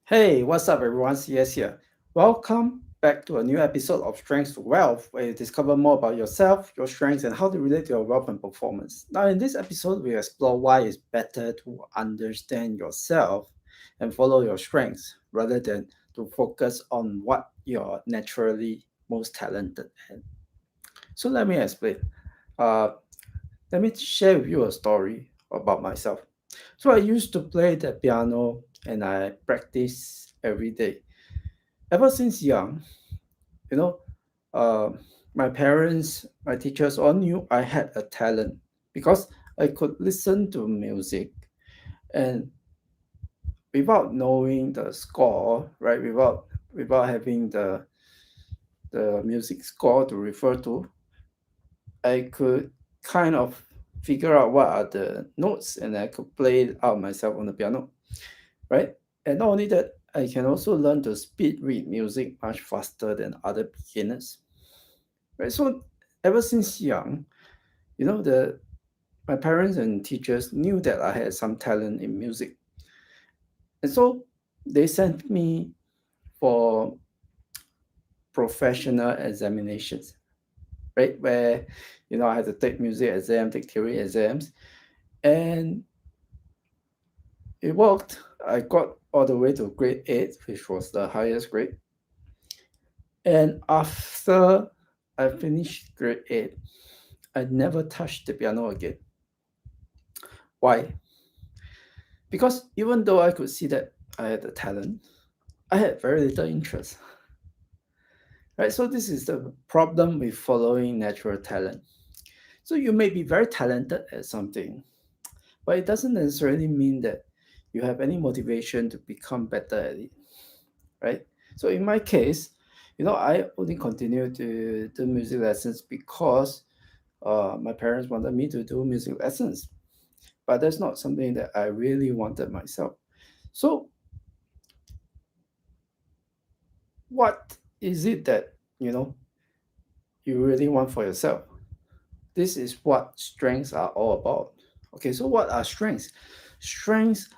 Hey, what's up, everyone? CS here. Welcome back to a new episode of Strengths to Wealth, where you discover more about yourself, your strengths, and how they relate to your wealth and performance. Now, in this episode, we explore why it's better to understand yourself and follow your strengths rather than to focus on what you're naturally most talented at. So, let me explain. Uh, Let me share with you a story about myself. So, I used to play the piano and I practice every day ever since young, you know, uh, my parents, my teachers all knew I had a talent because I could listen to music and without knowing the score, right? Without having the music score to refer to, I could kind of figure out what are the notes and I could play it out myself on the piano, right? And not only that, I can also learn to speed read music much faster than other beginners. Right. So ever since young, the my parents and teachers knew that I had some talent in music. And so they sent me for professional examinations, right? Where, I had to take music exam, take theory exams. And it worked. I got all the way to grade 8, which was the highest grade. And after I finished grade 8, I never touched the piano again. Why? Because even though I could see that I had the talent, I had very little interest. Right? So this is the problem with following natural talent. So you may be very talented at something, but it doesn't necessarily mean that you have any motivation to become better at it. Right? So in my case, I only continued to do music lessons because my parents wanted me to do music lessons. But that's not something that I really wanted myself. So what is it that you really want for yourself? This is what strengths are all about. Okay, so what are strengths? Strengths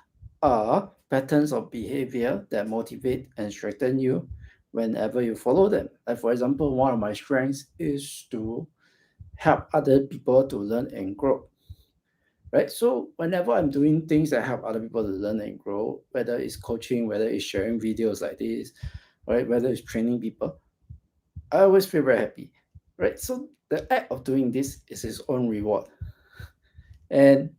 are patterns of behavior that motivate and strengthen you whenever you follow them. Like, for example, one of my strengths is to help other people to learn and grow. Right? So whenever I'm doing things that help other people to learn and grow, whether it's coaching, whether it's sharing videos like this, right, whether it's training people, I always feel very happy, right? So the act of doing this is its own reward. And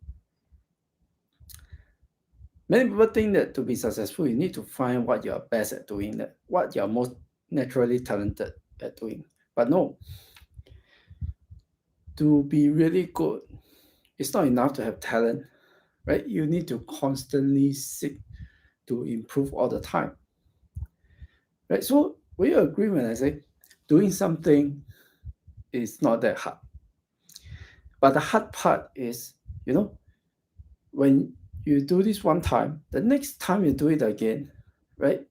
many people think that to be successful, you need to find what you're best at doing, that what you're most naturally talented at doing. But no, to be really good, it's not enough to have talent, right? You need to constantly seek to improve all the time, right? So will you agree when I say doing something is not that hard? But the hard part is, you know, when you do this one time, the next time you do it again, right?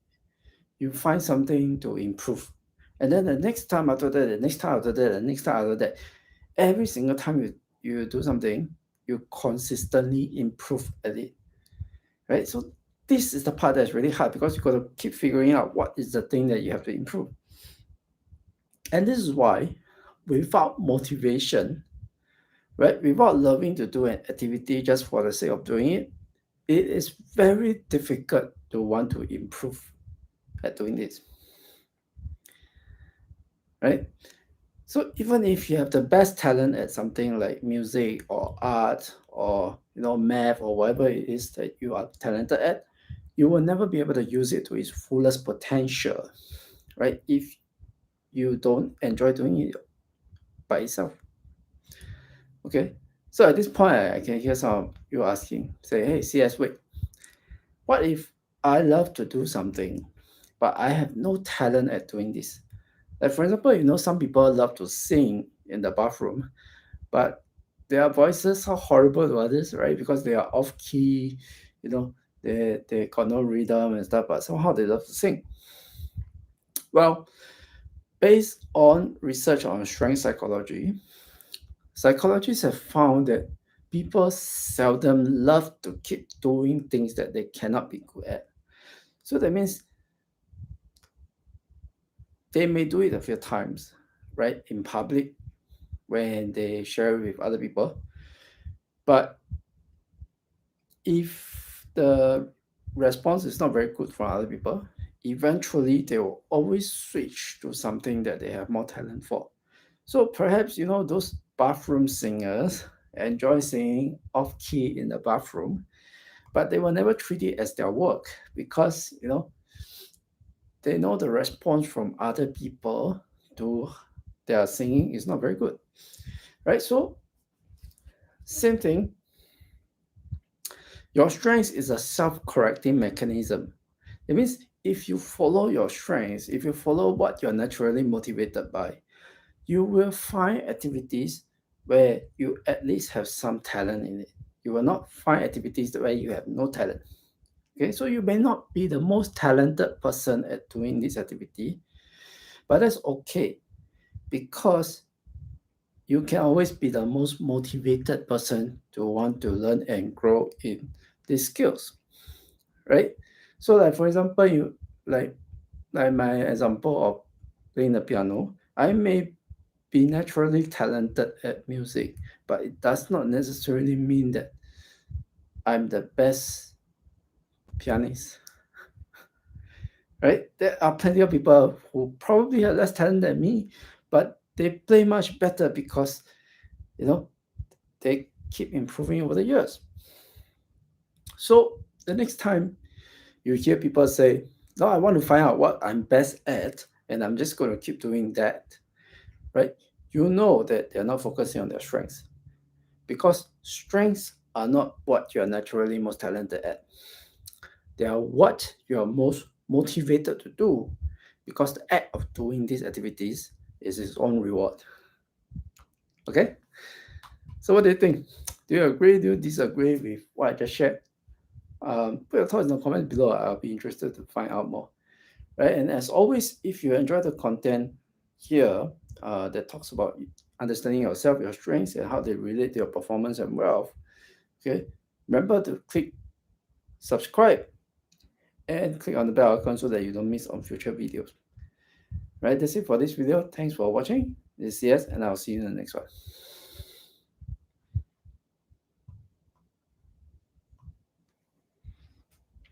You find something to improve. And then the next time after that, the next time after that, the next time after that, every single time you do something, you consistently improve at it. Right? So this is the part that's really hard because you got to keep figuring out what is the thing that you have to improve. And this is why without motivation, right, without loving to do an activity just for the sake of doing it, it is very difficult to want to improve at doing this, right? So even if you have the best talent at something like music or art or math or whatever it is that you are talented at, you will never be able to use it to its fullest potential, right? If you don't enjoy doing it by itself. Okay. So at this point, I can hear some of you asking, say, hey, CS, wait, what if I love to do something, but I have no talent at doing this? Like, for example, some people love to sing in the bathroom, but their voices are horrible to others, right? Because they are off key, you know, they got no rhythm and stuff, but somehow they love to sing. Well, based on research on strength psychology, psychologists have found that people seldom love to keep doing things that they cannot be good at. So that means they may do it a few times, right, in public when they share with other people. But if the response is not very good from other people, eventually they will always switch to something that they have more talent for. So perhaps, those bathroom singers enjoy singing off key in the bathroom, but they will never treat it as their work because, they know the response from other people to their singing is not very good, right? So, same thing, your strength is a self correcting mechanism. It means if you follow your strengths, if you follow what you're naturally motivated by, you will find activities where you at least have some talent in it. You will not find activities where you have no talent. Okay, so you may not be the most talented person at doing this activity, but that's okay because you can always be the most motivated person to want to learn and grow in these skills, right? So, like for example, you like my example of playing the piano, I may be naturally talented at music, but it does not necessarily mean that I'm the best pianist, right? There are plenty of people who probably have less talent than me, but they play much better because, you know, they keep improving over the years. So the next time you hear people say, no, I want to find out what I'm best at, and I'm just going to keep doing that, right? You know that they're not focusing on their strengths because strengths are not what you're naturally most talented at. They are what you're most motivated to do because the act of doing these activities is its own reward. Okay? So, what do you think? Do you agree? Do you disagree with what I just shared? Put your thoughts in the comments below. I'll be interested to find out more. Right? And as always, if you enjoy the content here that talks about understanding yourself, your strengths, and how they relate to your performance and wealth, okay, remember to click subscribe and click on the bell icon so that you don't miss on future videos. Right, that's it for this video. Thanks for watching. This is CS, and I'll see you in the next one.